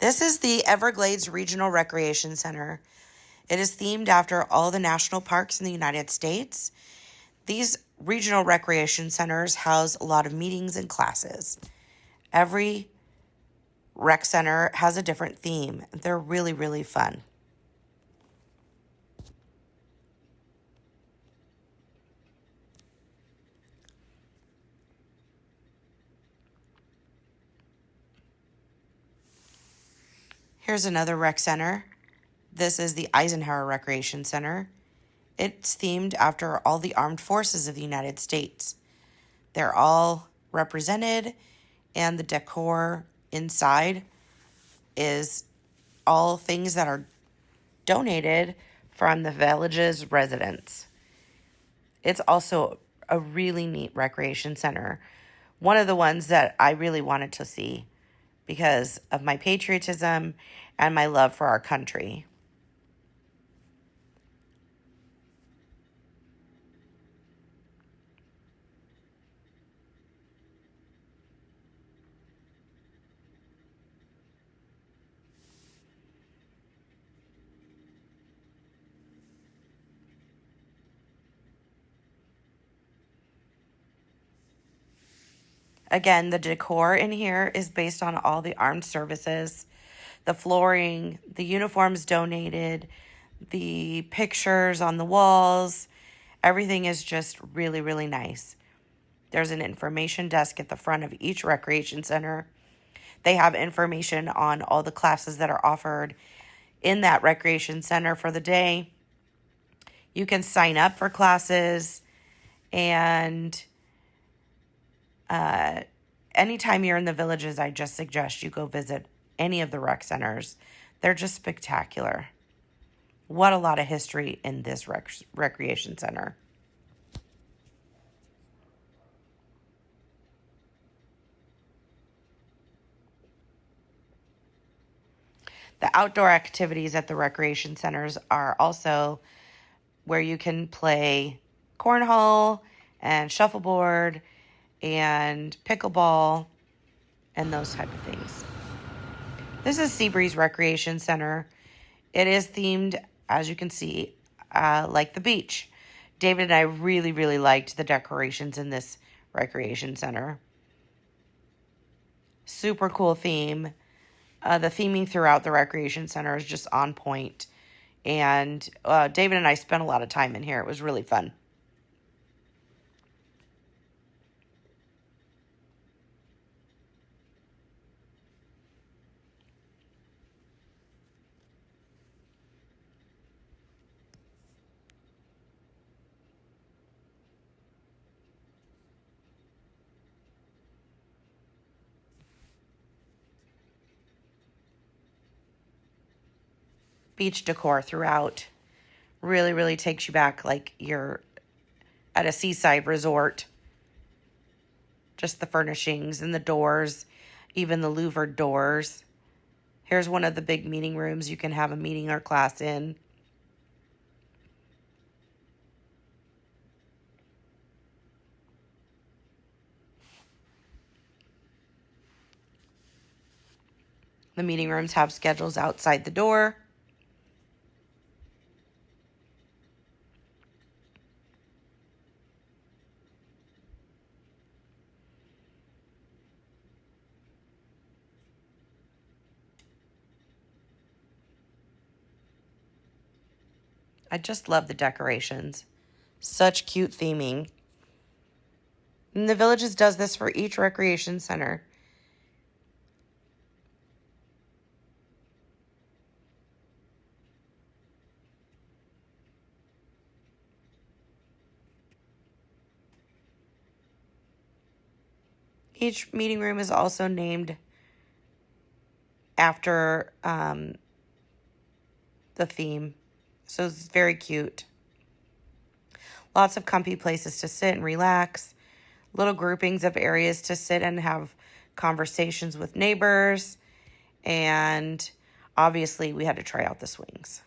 This is the Everglades Regional Recreation Center. It is themed after all the national parks in the United States. These regional recreation centers house a lot of meetings and classes. Every rec center has a different theme. They're really, really fun. Here's another rec center. This is the Eisenhower Recreation Center. It's themed after all the armed forces of the United States. They're all represented, and the decor inside is all things that are donated from the village's residents. It's also a really neat recreation center. One of the ones that I really wanted to see because of my patriotism and my love for our country. Again, the decor in here is based on all the armed services, the flooring, the uniforms donated, the pictures on the walls. Everything is just really, really nice. There's an information desk at the front of each recreation center. They have information on all the classes that are offered in that recreation center for the day. You can sign up for classes, and anytime you're in the villages, I just suggest you go visit any of the rec centers. They're just spectacular. What a lot of history in this recreation center. The outdoor activities at the recreation centers are also where you can play cornhole and shuffleboard and pickleball and those type of things. This is Seabreeze Recreation Center. It is themed, as you can see, like the beach. David and I really, really liked the decorations in this recreation center. Super cool theme. The theming throughout the recreation center is just on point. And David and I spent a lot of time in here. It was really fun. Beach decor throughout really, really takes you back like you're at a seaside resort. Just the furnishings and the doors, even the louvered doors. Here's one of the big meeting rooms you can have a meeting or class in. The meeting rooms have schedules outside the door. I just love the decorations. Such cute theming. And the Villages does this for each recreation center. Each meeting room is also named after the theme. So it's very cute. Lots of comfy places to sit and relax. Little groupings of areas to sit and have conversations with neighbors. And obviously, we had to try out the swings.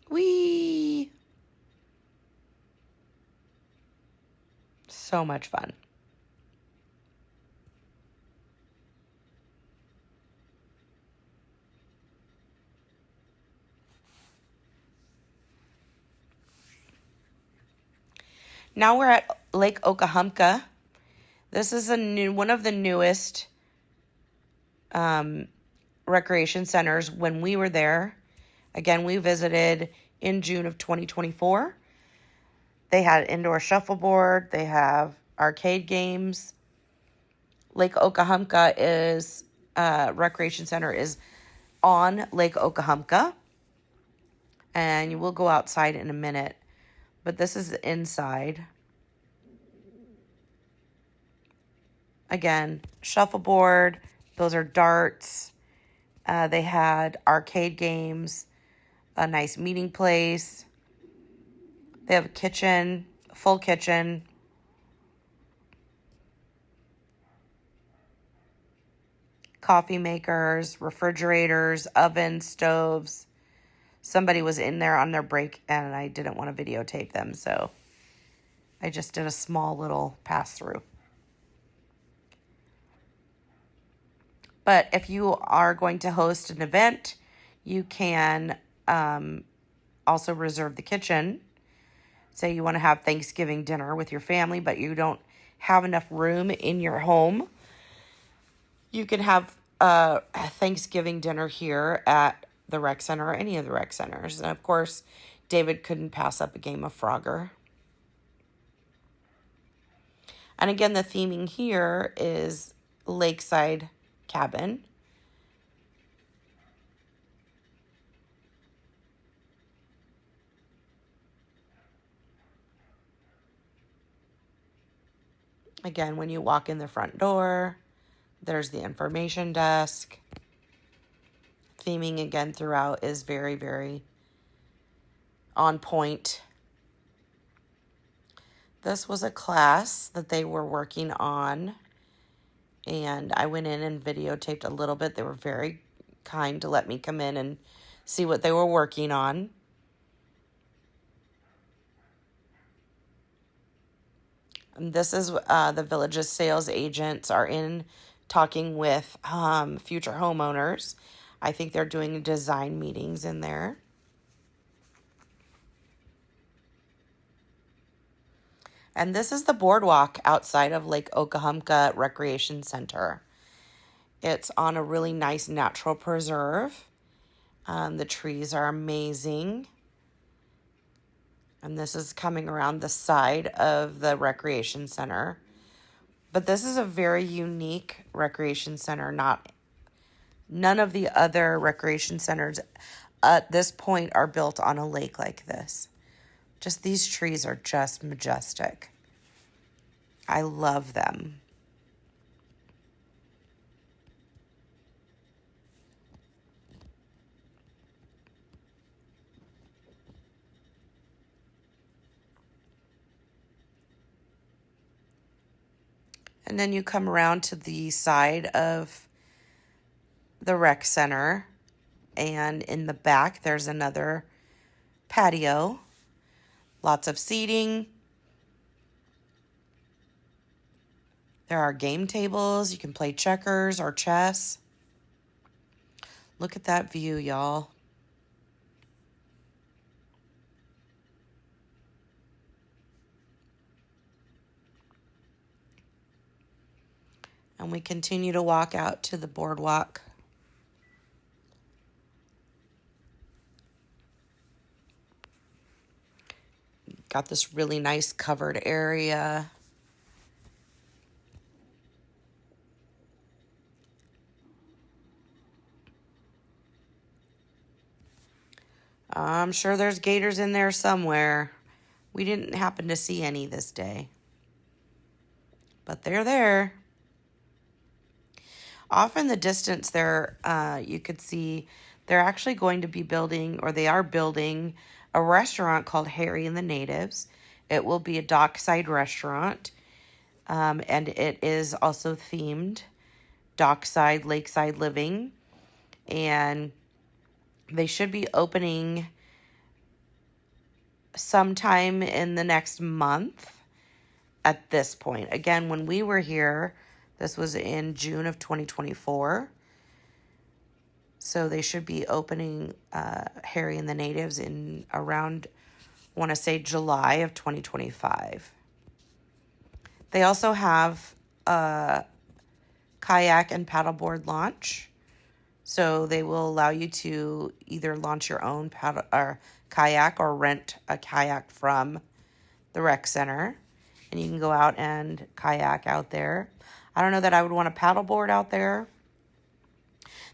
Whee! So much fun. Now we're at Lake Okahumpka. This is one of the newest recreation centers. When we were there, again, we visited in June of 2024. They had indoor shuffleboard. They have arcade games. Lake Okahumpka is recreation center is on Lake Okahumpka, and you will go outside in a minute, but this is inside. Again, shuffleboard, those are darts. They had arcade games, a nice meeting place. They have a kitchen, full kitchen. Coffee makers, refrigerators, ovens, stoves. Somebody was in there on their break and I didn't want to videotape them, so I just did a small little pass through. But if you are going to host an event, you can also reserve the kitchen. Say you want to have Thanksgiving dinner with your family, but you don't have enough room in your home. You can have a Thanksgiving dinner here at the rec center or any of the rec centers. And of course, David couldn't pass up a game of Frogger. And again, the theming here is lakeside cabin. Again, when you walk in the front door, there's the information desk. Theming again throughout is very, very on point. This was a class that they were working on, and I went in and videotaped a little bit. They were very kind to let me come in and see what they were working on. And this is the village's sales agents are in talking with future homeowners. I think they're doing design meetings in there. And this is the boardwalk outside of Lake Okahumpka Recreation Center. It's on a really nice natural preserve. The trees are amazing. And this is coming around the side of the recreation center. But this is a very unique recreation center. None of the other recreation centers at this point are built on a lake like this. Just these trees are just majestic. I love them. And then you come around to the side of the rec center, and in the back there's another patio. Lots of seating. There are game tables. You can play checkers or chess. Look at that view, y'all. And we continue to walk out to the boardwalk. Got this really nice covered area. I'm sure there's gators in there somewhere. We didn't happen to see any this day, but they're there. Off in the distance there, you could see they're actually going to be building, or they are building, a restaurant called Harry and the Natives. It will be a dockside restaurant, and it is also themed dockside, lakeside living, and they should be opening sometime in the next month at this point. Again, when we were here, this was in June of 2024. So they should be opening Harry and the Natives in around, I want to say July of 2025. They also have a kayak and paddleboard launch. So they will allow you to either launch your own paddle or kayak or rent a kayak from the rec center. And you can go out and kayak out there. I don't know that I would want a paddleboard out there.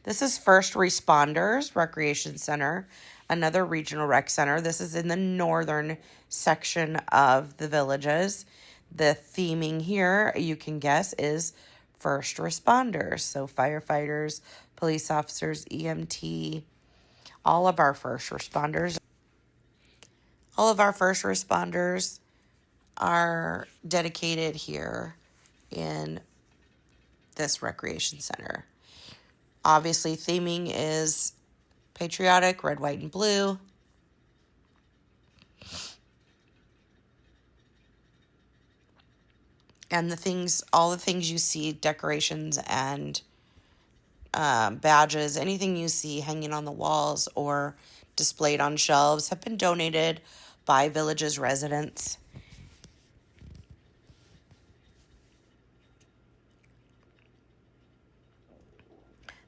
This is First Responders Recreation Center, another regional rec center. This is in the northern section of the Villages. The theming here, you can guess, is first responders. So firefighters, police officers, EMT, all of our first responders. All of our first responders are dedicated here in this recreation center. Obviously, theming is patriotic, red, white, and blue. And all the things you see, decorations and badges, anything you see hanging on the walls or displayed on shelves have been donated by Villages residents.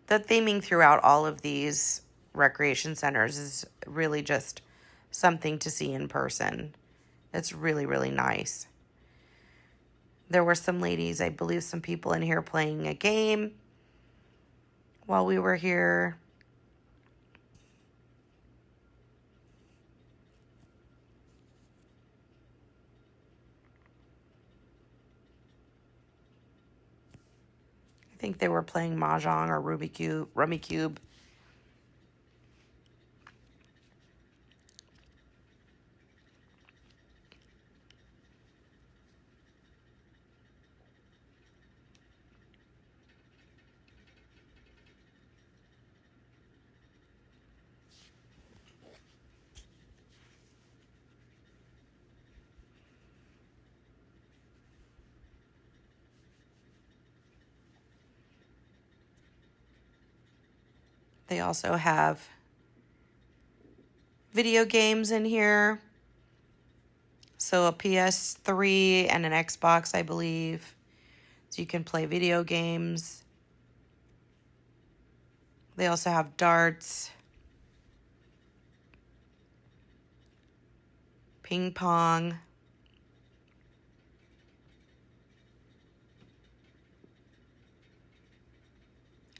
The theming throughout all of these recreation centers is really just something to see in person. It's really, really nice. There were some ladies, I believe some people in here playing a game while we were here. I think they were playing Mahjong or Rummy Cube. They also have video games in here. So a PS3 and an Xbox, I believe. So you can play video games. They also have darts, ping pong.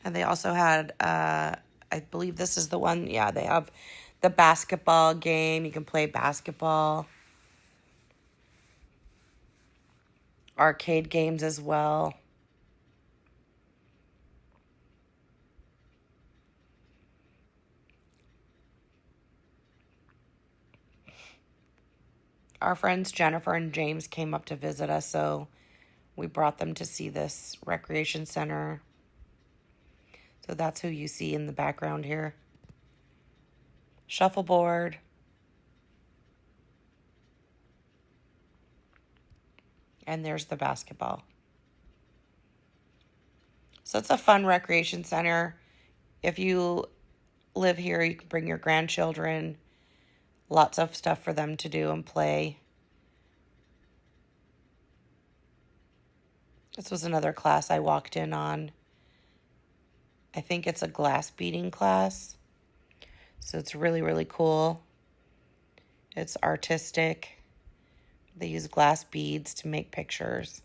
And they also had, I believe this is the one, yeah, they have the basketball game. You can play basketball. Arcade games as well. Our friends Jennifer and James came up to visit us, so we brought them to see this recreation center. So that's who you see in the background here. Shuffleboard. And there's the basketball. So it's a fun recreation center. If you live here, you can bring your grandchildren. Lots of stuff for them to do and play. This was another class I walked in on. I think it's a glass beading class. So it's really, really cool. It's artistic. They use glass beads to make pictures.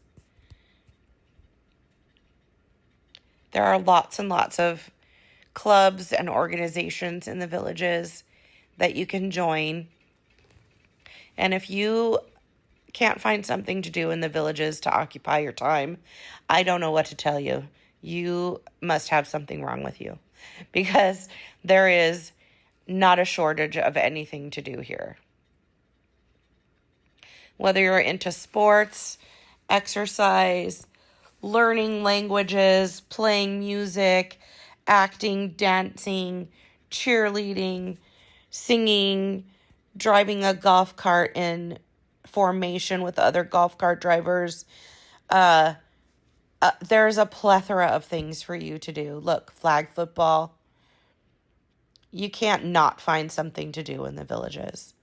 There are lots and lots of clubs and organizations in the Villages that you can join. And if you can't find something to do in the Villages to occupy your time, I don't know what to tell you. You must have something wrong with you, because there is not a shortage of anything to do here. Whether you're into sports, exercise, learning languages, playing music, acting, dancing, cheerleading, singing, driving a golf cart in formation with other golf cart drivers, there's a plethora of things for you to do. Look, flag football. You can't not find something to do in the Villages.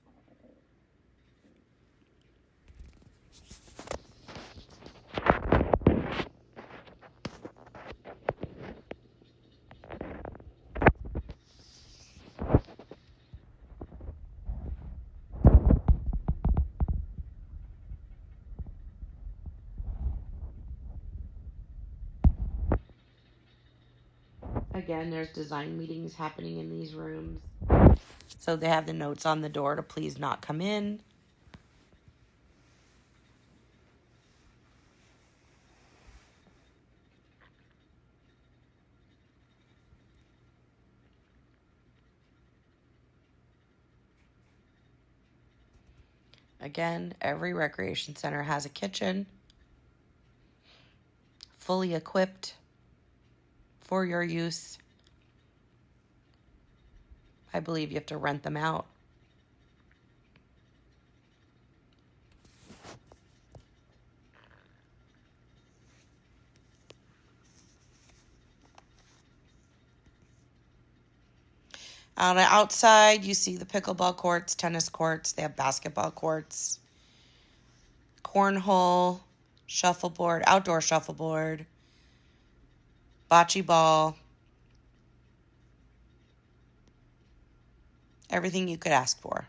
Again, there's design meetings happening in these rooms. So they have the notes on the door to please not come in. Again, every recreation center has a kitchen, fully equipped for your use. I believe you have to rent them out. On the outside, you see the pickleball courts, tennis courts. They have basketball courts, cornhole, shuffleboard, outdoor shuffleboard, bocce ball, everything you could ask for.